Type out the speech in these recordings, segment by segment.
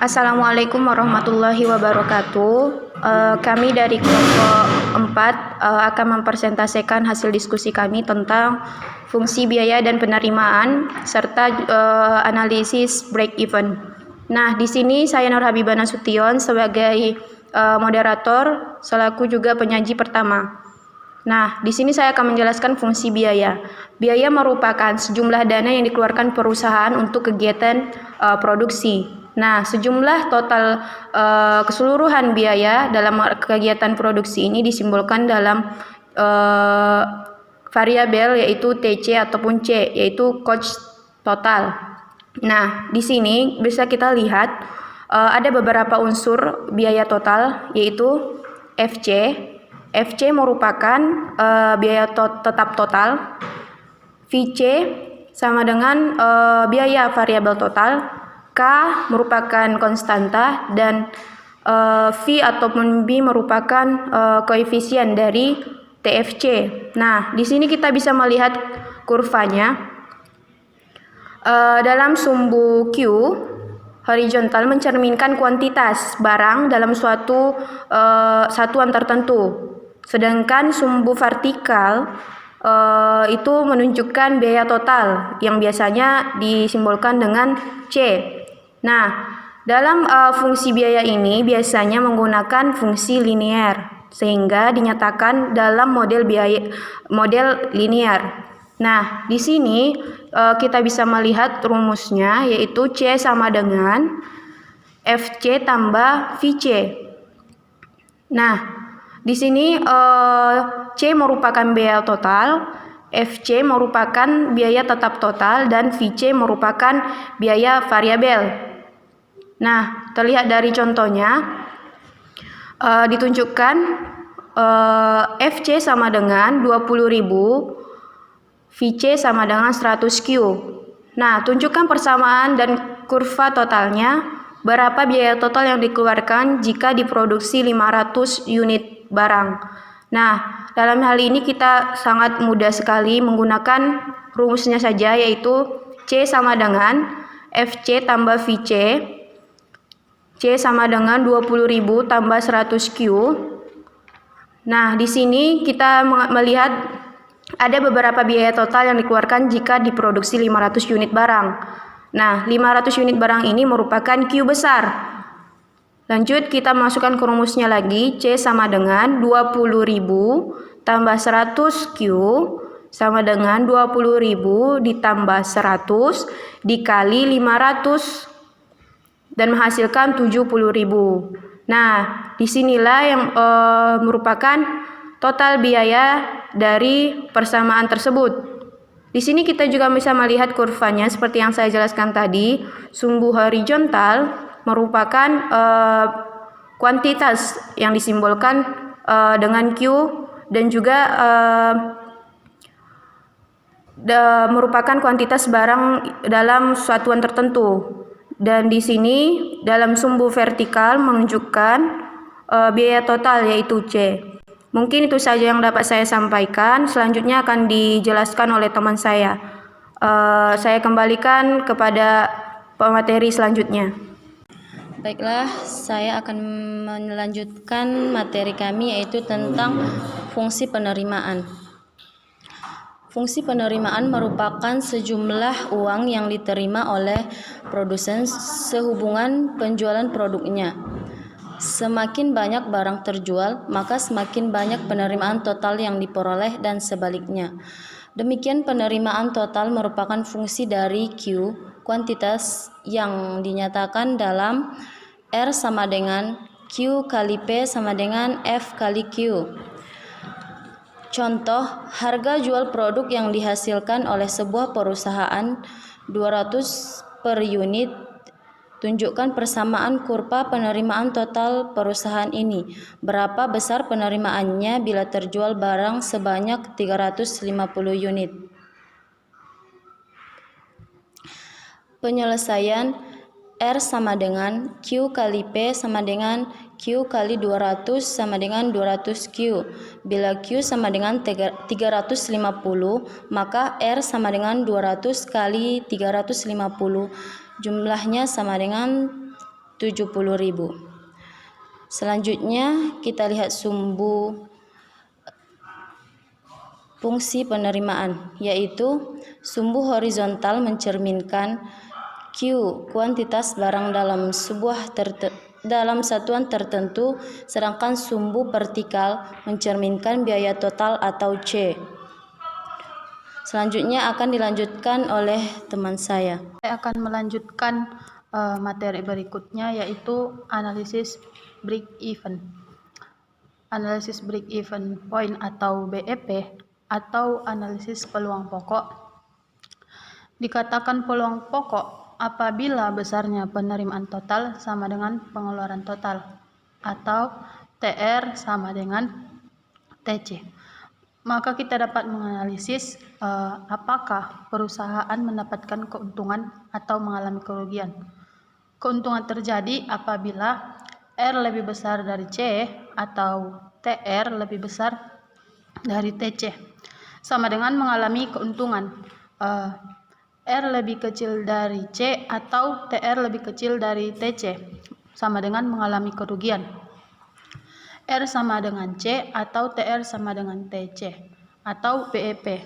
Assalamualaikum warahmatullahi wabarakatuh. Kami dari kelompok 4 akan mempresentasikan hasil diskusi kami tentang fungsi biaya dan penerimaan serta analisis break even. Nah, di sini saya Nur Habibah Nasution sebagai moderator selaku juga penyaji pertama. Nah, di sini saya akan menjelaskan fungsi biaya. Biaya merupakan sejumlah dana yang dikeluarkan perusahaan untuk kegiatan produksi. Nah, sejumlah total keseluruhan biaya dalam kegiatan produksi ini disimbolkan dalam variabel yaitu TC ataupun C, yaitu cost total. Nah, di sini bisa kita lihat ada beberapa unsur biaya total yaitu FC. FC merupakan biaya tetap total. VC sama dengan biaya variabel total. K merupakan konstanta dan V ataupun B merupakan koefisien dari TFC. Nah, di sini kita bisa melihat kurvanya. Dalam sumbu Q horizontal mencerminkan kuantitas barang dalam suatu satuan tertentu. Sedangkan sumbu vertikal itu menunjukkan biaya total yang biasanya disimbolkan dengan C. Nah, dalam fungsi biaya ini biasanya menggunakan fungsi linear sehingga dinyatakan dalam model linear. Nah, di sini kita bisa melihat rumusnya yaitu C sama dengan FC tambah VC. Nah, di sini C merupakan biaya total, FC merupakan biaya tetap total, dan VC merupakan biaya variabel. Nah, terlihat dari contohnya, ditunjukkan FC sama dengan 20.000, VC sama dengan 100Q. Nah, tunjukkan persamaan dan kurva totalnya. Berapa biaya total yang dikeluarkan jika diproduksi 500 unit barang. Nah, dalam hal ini kita sangat mudah sekali menggunakan rumusnya saja, yaitu C sama dengan FC tambah VC. C sama dengan 20.000 tambah 100Q. Nah, di sini kita melihat ada beberapa biaya total yang dikeluarkan jika diproduksi 500 unit barang. Nah, 500 unit barang ini merupakan Q besar. Lanjut, kita masukkan ke rumusnya lagi. C sama dengan 20.000 tambah 100Q sama dengan 20.000 ditambah 100 dikali 500 dan menghasilkan 70.000. Nah, disinilah yang merupakan total biaya dari persamaan tersebut. Di sini kita juga bisa melihat kurvanya seperti yang saya jelaskan tadi. Sumbu horizontal merupakan kuantitas yang disimbolkan dengan Q dan juga merupakan kuantitas barang dalam satuan tertentu. Dan di sini dalam sumbu vertikal menunjukkan biaya total yaitu C. Mungkin itu saja yang dapat saya sampaikan. Selanjutnya akan dijelaskan oleh teman saya. Saya kembalikan kepada pemateri selanjutnya. Baiklah, saya akan melanjutkan materi kami yaitu tentang fungsi penerimaan. Fungsi penerimaan merupakan sejumlah uang yang diterima oleh produsen sehubungan penjualan produknya. Semakin banyak barang terjual, maka semakin banyak penerimaan total yang diperoleh dan sebaliknya. Demikian penerimaan total merupakan fungsi dari Q, kuantitas yang dinyatakan dalam R sama dengan Q kali P sama dengan F kali Q. Contoh, harga jual produk yang dihasilkan oleh sebuah perusahaan 200 per unit. Tunjukkan persamaan kurva penerimaan total perusahaan ini. Berapa besar penerimaannya bila terjual barang sebanyak 350 unit. Penyelesaian R sama dengan Q kali P sama dengan Q kali 200 sama dengan 200Q. Bila Q sama dengan 350, maka R sama dengan 200 kali 350. Jumlahnya sama dengan 70.000. Selanjutnya kita lihat sumbu fungsi penerimaan, yaitu sumbu horizontal mencerminkan Q, kuantitas barang dalam satuan tertentu, sedangkan sumbu vertikal mencerminkan biaya total atau C. Selanjutnya akan dilanjutkan oleh teman saya. Saya akan melanjutkan materi berikutnya, yaitu analisis break-even. Analisis break-even point atau BEP atau analisis peluang pokok. Dikatakan peluang pokok apabila besarnya penerimaan total sama dengan pengeluaran total, atau TR sama dengan TC. Maka kita dapat menganalisis apakah perusahaan mendapatkan keuntungan atau mengalami kerugian. Keuntungan terjadi apabila R lebih besar dari C atau TR lebih besar dari TC. Sama dengan mengalami keuntungan. R lebih kecil dari C atau TR lebih kecil dari TC. Sama dengan mengalami kerugian. R sama dengan C atau TR sama dengan TC atau BEP.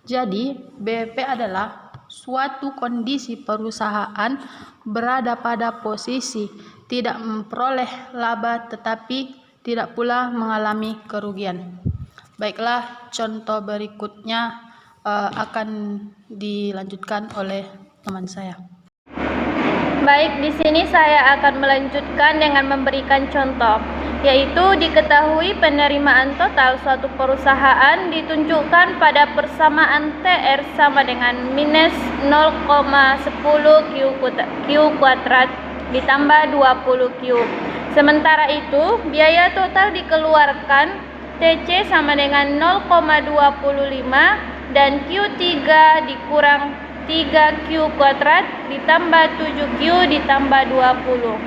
Jadi BEP adalah suatu kondisi perusahaan berada pada posisi tidak memperoleh laba tetapi tidak pula mengalami kerugian. Baiklah, contoh berikutnya akan dilanjutkan oleh teman saya. Baik, di sini saya akan melanjutkan dengan memberikan contoh, yaitu diketahui penerimaan total suatu perusahaan ditunjukkan pada persamaan TR sama dengan minus 0,10 Q kuadrat ditambah 20 Q. Sementara itu, biaya total dikeluarkan TC sama dengan 0,25 dan Q3 dikurang 3Q kuadrat ditambah 7Q ditambah 20.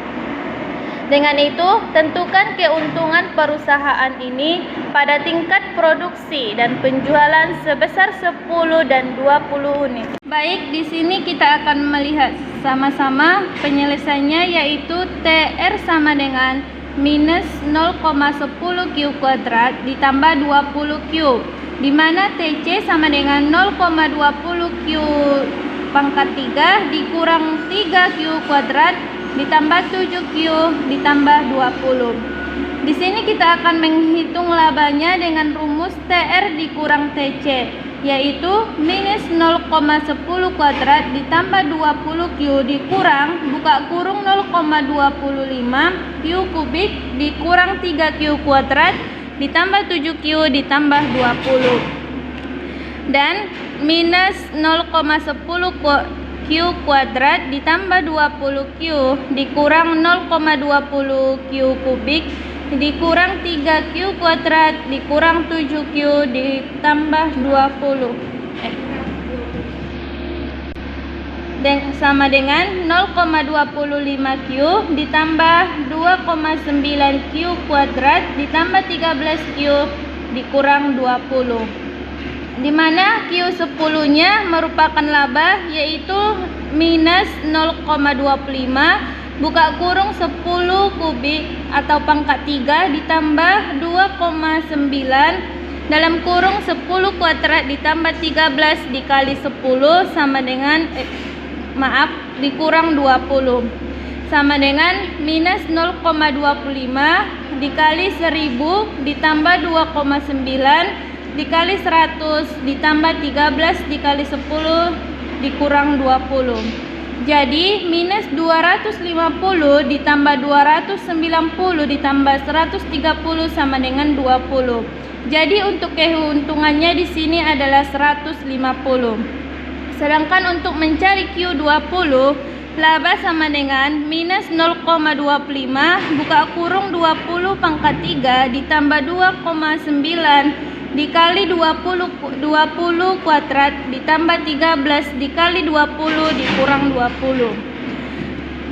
Dengan itu, tentukan keuntungan perusahaan ini pada tingkat produksi dan penjualan sebesar 10 dan 20 unit. Baik, di sini kita akan melihat sama-sama penyelesaiannya, yaitu TR sama dengan minus 0,10 Q kuadrat ditambah 20 Q, di mana TC sama dengan 0,20 Q pangkat 3 dikurang 3 Q kuadrat ditambah 7 Q ditambah 20. Di sini kita akan menghitung labanya dengan rumus TR dikurang TC, yaitu minus 0,10 kuadrat ditambah 20 Q dikurang buka kurung 0,25 Q kubik dikurang 3 Q kuadrat ditambah 7Q ditambah 20, dan minus 0,10 Q kuadrat ditambah 20Q dikurang 0,20 Q kubik dikurang 3Q kuadrat dikurang 7Q ditambah 20 dan sama dengan 0,25Q ditambah 2,9Q kuadrat ditambah 13Q dikurang 20, di mana Q10 nya merupakan laba, yaitu minus 0,25 buka kurung 10 kubik atau pangkat 3 ditambah 2,9 dalam kurung 10 kuadrat ditambah 13 dikali 10 sama dengan dikurang 20 sama dengan minus 0,25 dikali 1000 ditambah 2,9 dikali 100 ditambah 13 dikali 10 dikurang 20. Jadi minus 250 ditambah 290 ditambah 130 sama dengan 20. Jadi untuk keuntungannya di sini adalah 150. Sedangkan untuk mencari Q20, laba sama dengan minus 0,25 buka kurung 20 pangkat 3 ditambah 2,9 dikali 20 kuadrat ditambah 13 dikali 20 dikurang 20,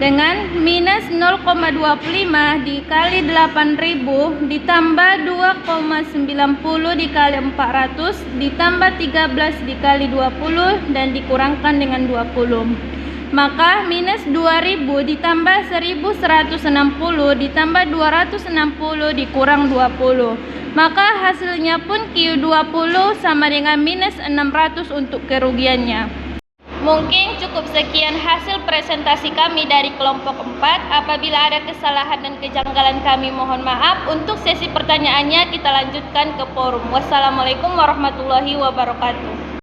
dengan minus 0,25 dikali 8.000 ditambah 2,90 dikali 400 ditambah 13 dikali 20 dan dikurangkan dengan 20. Maka minus 2000 ditambah 1160 ditambah 260 dikurang 20. Maka hasilnya pun Q20 sama dengan minus 600 untuk kerugiannya. Mungkin cukup sekian hasil presentasi kami dari kelompok 4. Apabila ada kesalahan dan kejanggalan kami mohon maaf. Untuk sesi pertanyaannya kita lanjutkan ke forum. Wassalamualaikum warahmatullahi wabarakatuh.